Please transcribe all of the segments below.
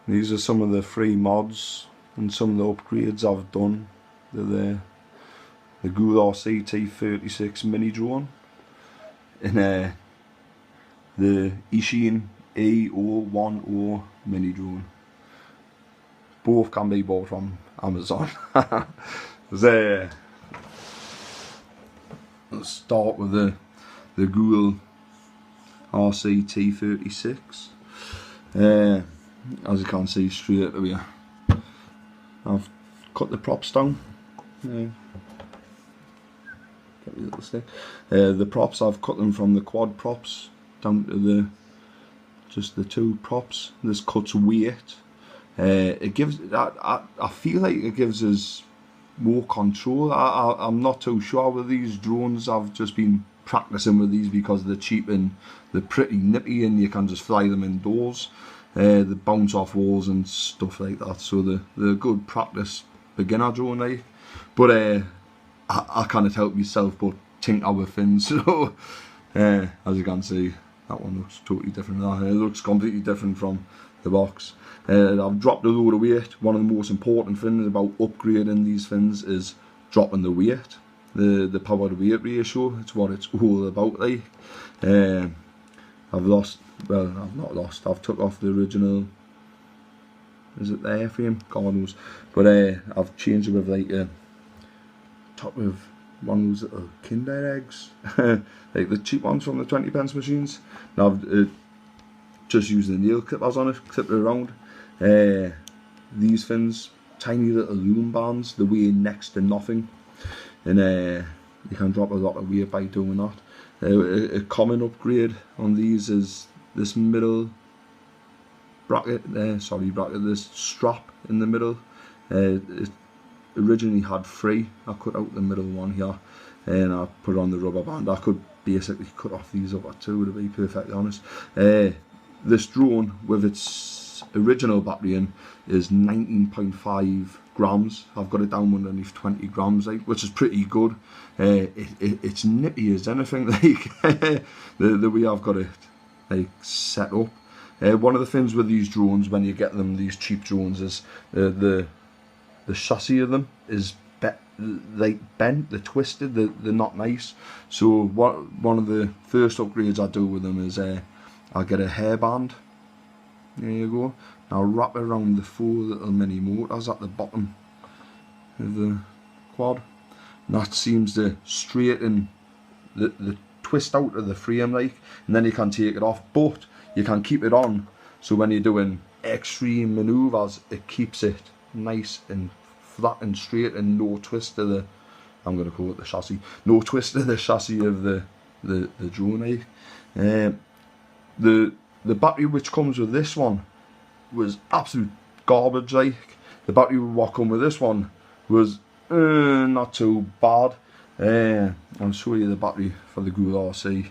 These are some of the free mods and some of the upgrades I've done. They're the Gool RC T36 mini drone and the Eachine E010 mini drone. Both can be bought from Amazon. Let's start with the Gool RC T36. As you can see straight away, I've cut the props down. Get me a little stick. The props, I've cut them from the quad props down to just the two props. This cuts weight. It gives, I feel like it gives us more control. I'm not too sure with these drones. I've just been practicing with these because they're cheap and they're pretty nippy and you can just fly them indoors. They bounce off walls and stuff like that, so they're a good practice beginner drone like. But I can't help myself but tinker with fins, so as you can see, that one looks totally different. It looks completely different from the box. I've dropped a load of weight. One of the most important things about upgrading these fins is dropping the weight, the power to weight ratio. It's what it's all about like. I've lost, well, I've not lost, I've took off the original, is it the airframe? God knows. But I've changed it with like a top of one of those little Kinder eggs, like the cheap ones from the 20p machines. Now I've just used the nail clippers on it, clipped it around. These fins, tiny little loom bands, they weigh next to nothing, and you can drop a lot of weight by doing that. A common upgrade on these is this middle bracket, this strap in the middle. It originally had 3. I cut out the middle one here and I put on the rubber band. I could basically cut off these other two, to be perfectly honest. This drone with its original battery in is 19.5 grams. I've got it down underneath 20 grams, like, which is pretty good. It's nippy as anything, like the way I've got it like set up. One of the things with these drones when you get them, these cheap drones, is the chassis of them is like bent, they're twisted, they're not nice. So one of the first upgrades I do with them is I'll get a hairband. There you go. I'll wrap it around the 4 little mini motors at the bottom of the quad. And that seems to straighten the twist out of the frame, like, and then you can take it off, but you can keep it on, so when you're doing extreme manoeuvres, it keeps it nice and flat and straight and no twist to the, I'm going to call it the chassis, no twist to the chassis of the drone, like. The battery which comes with this one was absolute garbage, like. The battery what come with this one was not too bad. I'll show you the battery for the Gool RC.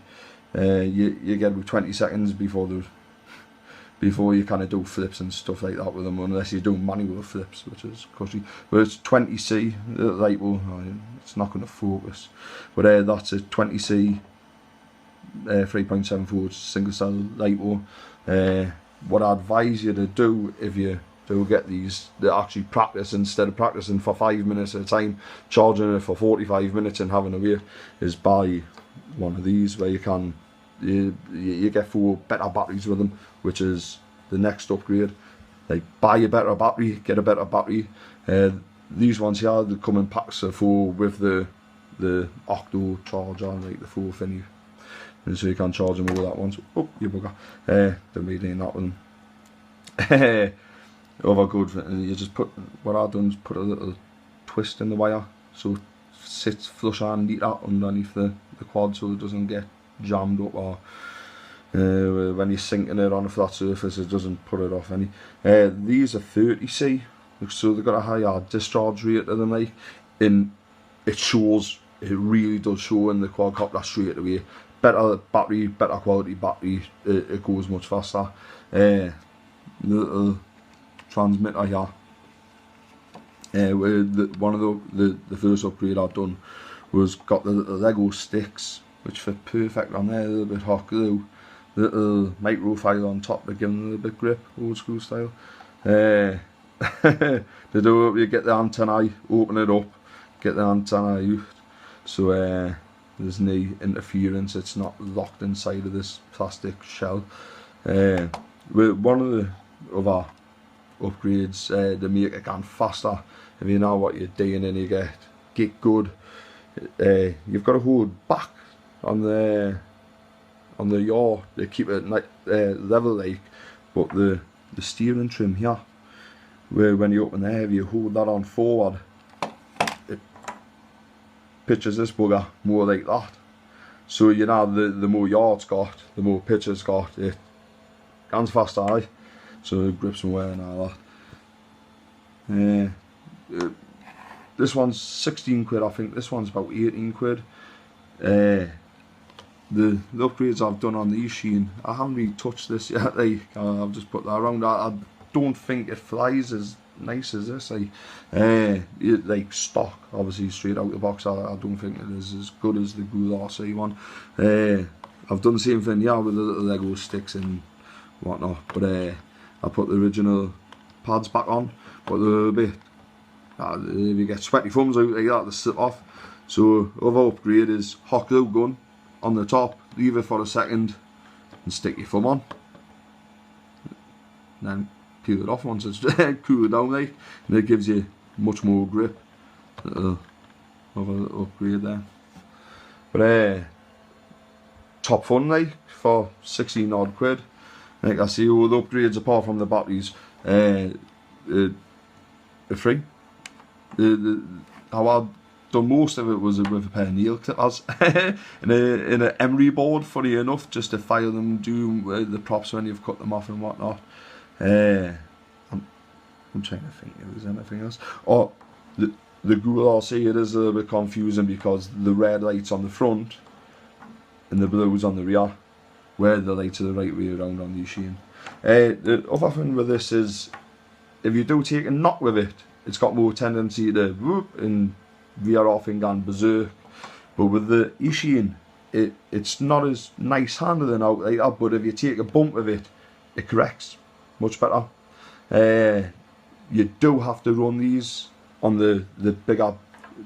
You get about 20 seconds before you kind of do flips and stuff like that with them, unless you do manual flips, which is cushy. But it's 20C, like, well, it's not going to focus, but that's a 20C 3.74 single cell LiPo. What I advise you to do if you do get these, to actually practice, instead of practicing for 5 minutes at a time, charging it for 45 minutes and having a wait, is buy one of these where you can you get 4 better batteries with them, which is the next upgrade. Like, buy a better battery, get a better battery. These ones here, they come in packs of 4 with the Octo charger, like the 4 thingy, and so you can charge them all at once. Oh, you bugger! Don't be doing that with them. Other good, you just put, what I've done is put a little twist in the wire so it sits flush underneath that, underneath the quad, so it doesn't get jammed up, or when you're sinking it on a flat surface it doesn't put it off any. These are 30C, so they've got a higher discharge rate to them, like, and it shows, it really does show in the quadcopter straight away. Better battery, better quality battery, it goes much faster. Little transmitter here. One of the first upgrade I've done was got the little Lego sticks, which fit perfect on there, a little bit hot glue, little microfile on top to give them a little bit grip, old school style. They do, you get the antennae, open it up, get the antennae out, so there's no interference, it's not locked inside of this plastic shell. With one of the other upgrades, they make it again faster. If you know what you're doing and you get good, you've got to hold back on the yaw to keep it level, like, but the steering trim here, where when you open there, if you hold that on forward, it pitches this bugger more like that. So you know, the more yaw it's got, the more pitch it's got, it goes faster, aye? So it grips and wear and all that. This one's 16 quid, I think. This one's about 18 quid. The upgrades I've done on the Eachine, I haven't really touched this yet. Like, I've just put that around. I don't think it flies as nice as this. Like stock, obviously straight out the box, I don't think it is as good as the Ghoul RC one. I've done the same thing, yeah, with the little Lego sticks and whatnot, but I put the original pads back on, but they're a bit, if you get sweaty thumbs out like that, they slip off. So other upgrade is hot glue gun on the top, leave it for a second and stick your thumb on, and then peel it off once it's cooled down, like, and it gives you much more grip. Other upgrade there. But top fun, like, for 16 odd quid. Like I see, all the upgrades apart from the batteries are free. How I've done most of it was with a pair of nail clippers in an emery board, funny enough, just to file them, do the props when you've cut them off and whatnot. I'm trying to think if there's anything else. Oh, the Ghoul RC, it is a little bit confusing because the red light's on the front and the blue's on the rear, where the lights are the right way around on the Eachine. The other thing with this is, if you do take a knock with it, it's got more tendency to whoop and veer off and go berserk. But with the Eachine, it's not as nice handling out like that, but if you take a bump with it, it corrects much better. You do have to run these on the bigger,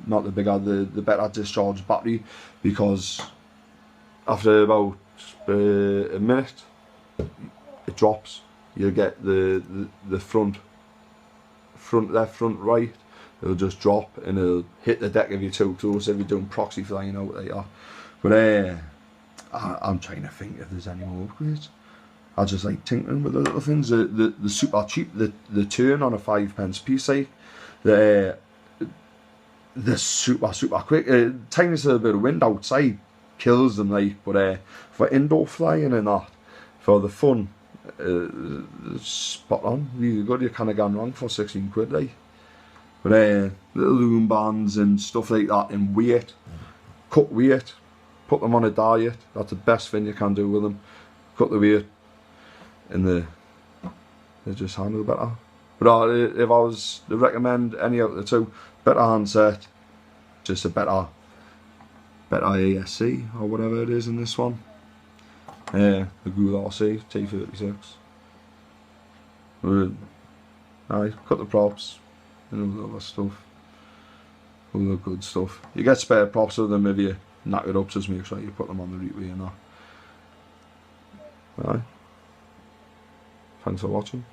not the bigger, the better discharge battery, because after about a minute it drops. You get the front left, front right, it'll just drop and it'll hit the deck if you're too close, if you're doing proxy flying out like that. But I'm trying to think if there's any more upgrades. I just like tinkering with the little things. The super cheap, the turn on a 5p piece, like, the super quick. Tiniest little bit of wind outside kills them, like, but for indoor flying and that, for the fun, spot on, really good. You can't have gone wrong for 16 quid, like. But little loom bands and stuff like that, and weight, cut weight, put them on a diet. That's the best thing you can do with them. Cut the weight, and they just handle better. But if I was to recommend any out of the two, better handset, just a better ASC or whatever it is in this one. The Ghoul RC T36. Aye, cut the props and all the other stuff, all the good stuff. You get spare props with them if you knock it up, just make sure you put them on the right way and that. Aye. Thanks for watching.